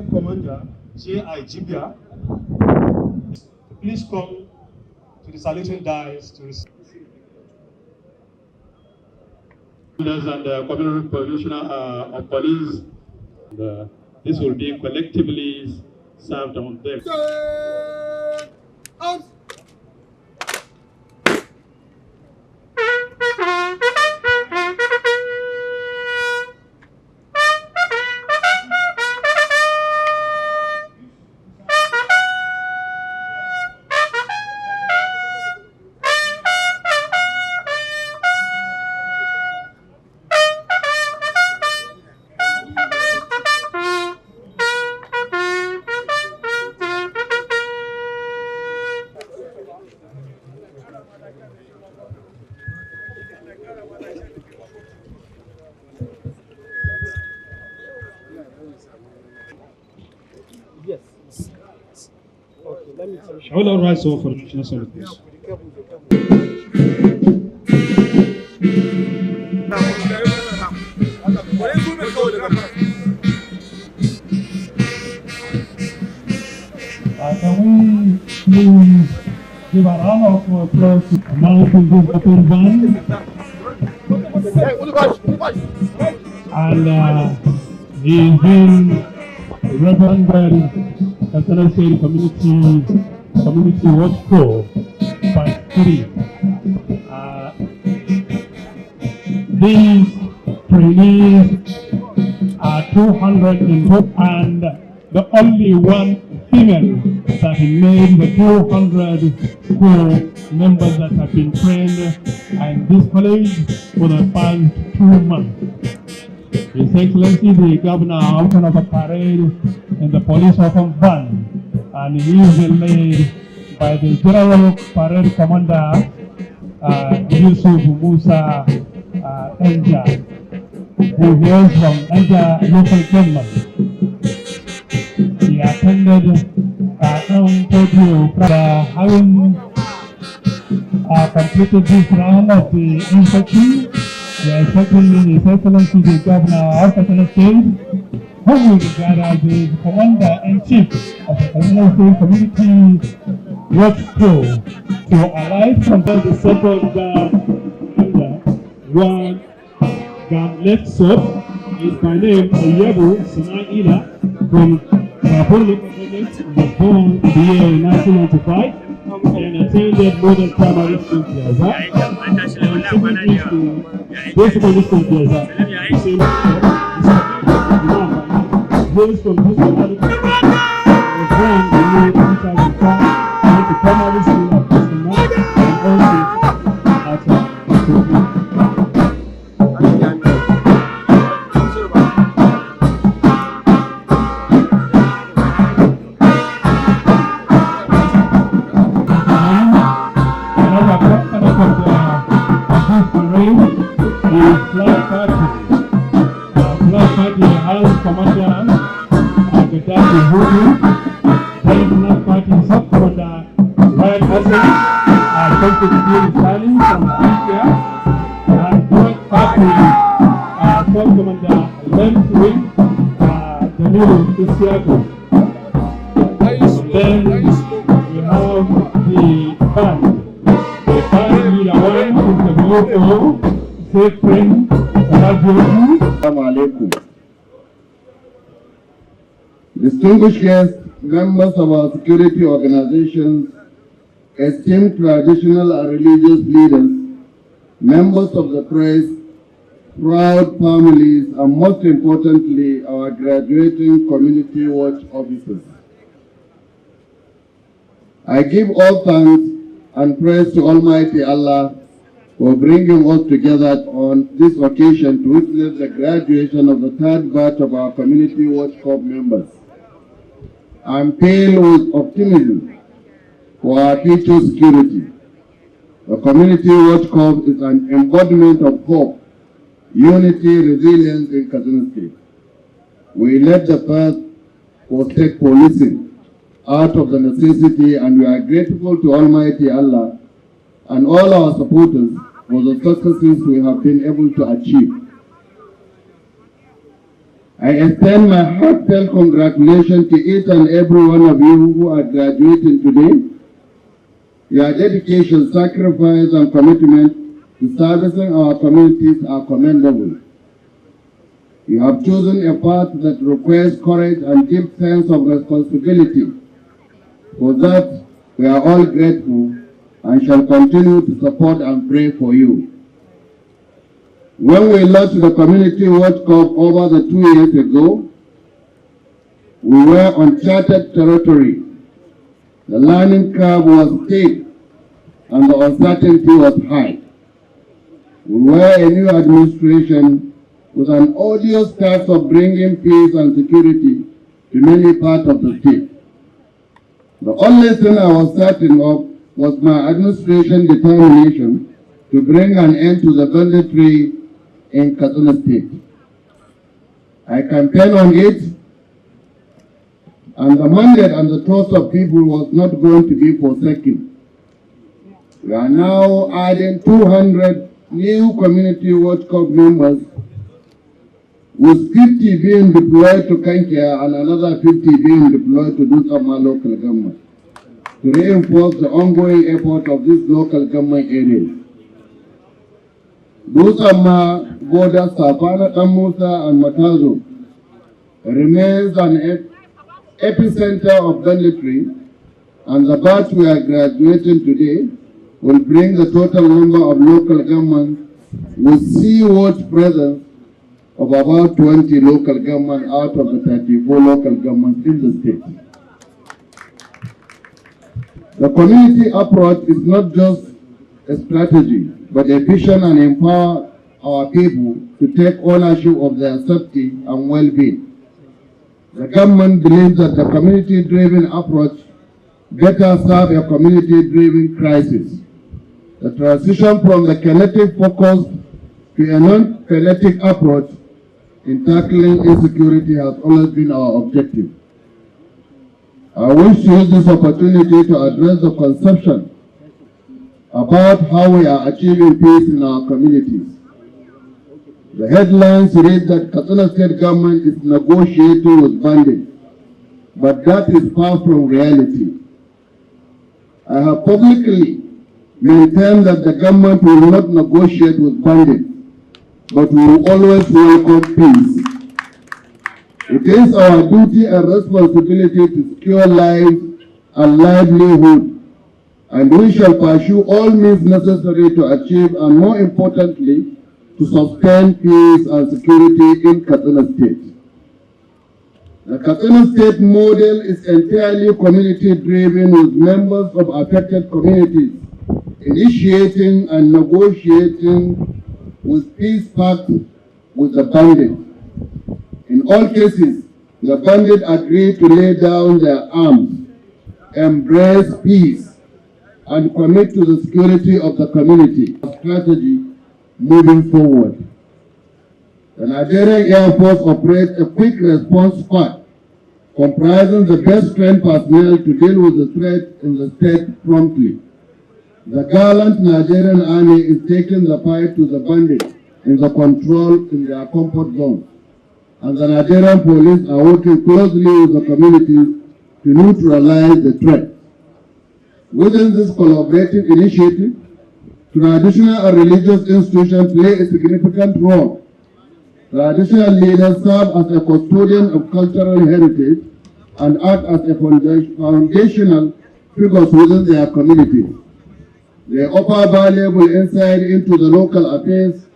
Commander J.I. Jibia, please come to the saluting dais to receive. And the Community Commissioner of Police, this will be collectively served on them. Yes. Okay, let me tell you. All right, so for national service. Can we please give a round of applause to announcing this open band? And he's been represented Katsina State Community Watch Pro by 3. These trainees are 200 in total, and the only one female that made the 200 core members that have been trained in this college for the past 2 months. His Excellency the Governor Outside of a parade in the police open band, and he is led by the General Parade Commander Yusuf Musa Enja, who hails from Enja local government. He attended Tokyo having completed this round of the inspection. We are expecting His Excellency the Governor of Katsina State, who will regard as the Commander-in-Chief of the Katsina State Community Watch Pro, to alight from the second one left sub is my name Oyebu Sinaila from Rapolo Government, was born in the year 1995 and attended modern primary school Plaza and secondary school, basically school Plaza. Hails from this community, was born in the year 2005, went to primary school at Katsina and also at House Commander Gaddafi Hudu, National Party Sub-Commander Ryan Hassan, Constituent Salim from India, and Joint Party Sub-Commander Lens Wing, Danilo Isiago. Then we have the band. The band leader one is the WO, Safe Friend, Rajoju. Assalamu alaikum. Distinguished guests, members of our security organizations, esteemed traditional and religious leaders, members of the press, proud families, and most importantly, our graduating community watch officers. I give all thanks and praise to Almighty Allah for bringing us together on this occasion to witness the graduation of the third batch of our Community Watch Corps members. I'm filled with optimism for our future security. The Community Watch Corps is an embodiment of hope, unity, resilience in Katsina State. We led the path for state policing out of the necessity, and we are grateful to Almighty Allah and all our supporters for the successes we have been able to achieve. I extend my heartfelt congratulations to each and every one of you who are graduating today. Your dedication, sacrifice, and commitment to servicing our communities are commendable. You have chosen a path that requires courage and deep sense of responsibility. For that, we are all grateful and shall continue to support and pray for you. When we launched the Community Watch Cup over the 2 years ago, we were on charted territory. The learning curve was steep and the uncertainty was high. We were a new administration with an odious task of bringing peace and security to many parts of the state. The only thing I was certain of was my administration's determination to bring an end to the banditry in Katsina State. I campaigned on it, and the mandate and the trust of people was not going to be forsaken. We are now adding 200 new Community Watch Cup members, with 50 being deployed to Kankia and another 50 being deployed to Dutama local government, to reinforce the ongoing effort of these local government areas. Dutama, Goda, Sapana, Tamusa, and Matazo remains an epicenter of banditry, and the batch we are graduating today will bring the total number of local governments with sea-watch presence of about 20 local governments out of the 34 local governments in the state. The community approach is not just a strategy, but a vision and empower our people to take ownership of their safety and well-being. The government believes that the community-driven approach better serve a community-driven crisis. The transition from the kinetic focus to a non-kinetic approach in tackling insecurity has always been our objective. I wish to use this opportunity to address the conception about how we are achieving peace in our communities. The headlines read that Katsina State government is negotiating with bandits, but that is far from reality. I have publicly maintained that the government will not negotiate with bandits, but we will always welcome peace. It is our duty and responsibility to secure lives and livelihood, and we shall pursue all means necessary to achieve and, more importantly, to sustain peace and security in Katsina State. The Katsina State model is entirely community-driven, with members of affected communities initiating and negotiating with peace pacts with the bandits. In all cases, the bandits agreed to lay down their arms, embrace peace, and commit to the security of the community. Strategy moving forward. The Nigerian Air Force operates a quick response squad comprising the best trained personnel to deal with the threat in the state promptly. The gallant Nigerian Army is taking the fight to the bandits in the control in their comfort zone, and the Nigerian police are working closely with the communities to neutralize the threat. Within this collaborative initiative, traditional and religious institutions play a significant role. Traditional leaders serve as a custodian of cultural heritage and act as a foundational figures within their communities. They offer valuable insight into the local affairs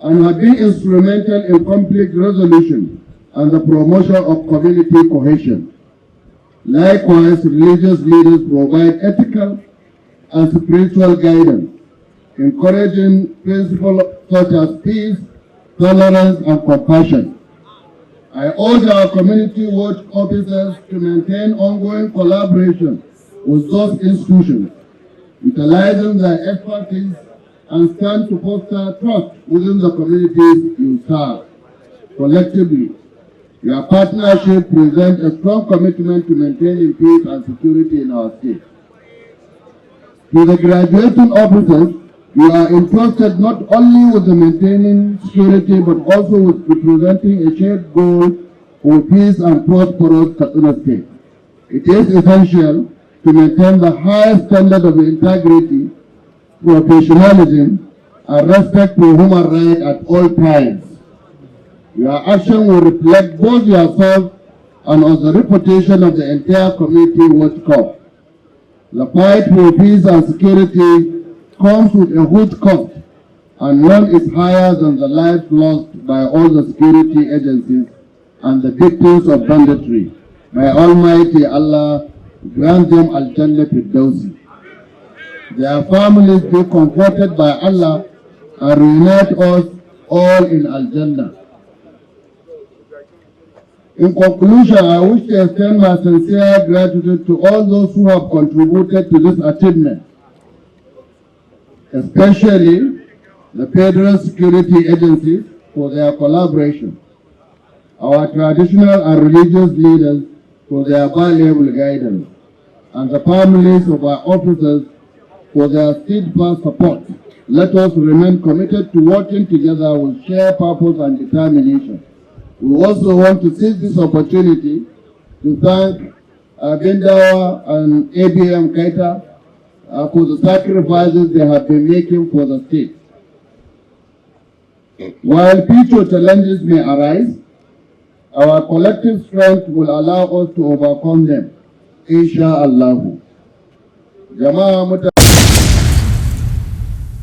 and have been instrumental in conflict resolution and the promotion of community cohesion. Likewise, religious leaders provide ethical and spiritual guidance, encouraging principles such as peace, tolerance, and compassion. I urge our community watch officers to maintain ongoing collaboration with those institutions, utilizing their expertise and stand to foster trust within the communities you serve. Collectively, your partnership presents a strong commitment to maintaining peace and security in our state. To the graduating officers, You are entrusted not only with the maintaining security but also with representing a shared goal for peace and prosperous Katsina State. It is essential to maintain the highest standard of integrity, professionalism, and respect for human rights at all times. Your action will reflect both yourself and on the reputation of the entire community watch. The fight for peace and security comes with a huge cost, and none is higher than the lives lost by all the security agencies and the victims of banditry. May Almighty Allah grant them Al-Jannah Firdausi. Their families be comforted by Allah and reunite us all in Al-Jannah. In conclusion, I wish to extend my sincere gratitude to all those who have contributed to this achievement, especially the federal security agencies for their collaboration, our traditional and religious leaders for their valuable guidance, and the families of our officers for their steadfast support. Let us remain committed to working together with shared purpose and determination. We also want to seize this opportunity to thank Bendawa and ABM Kaita for the sacrifices they have been making for the state. While future challenges may arise, our collective strength will allow us to overcome them. Insha'Allah.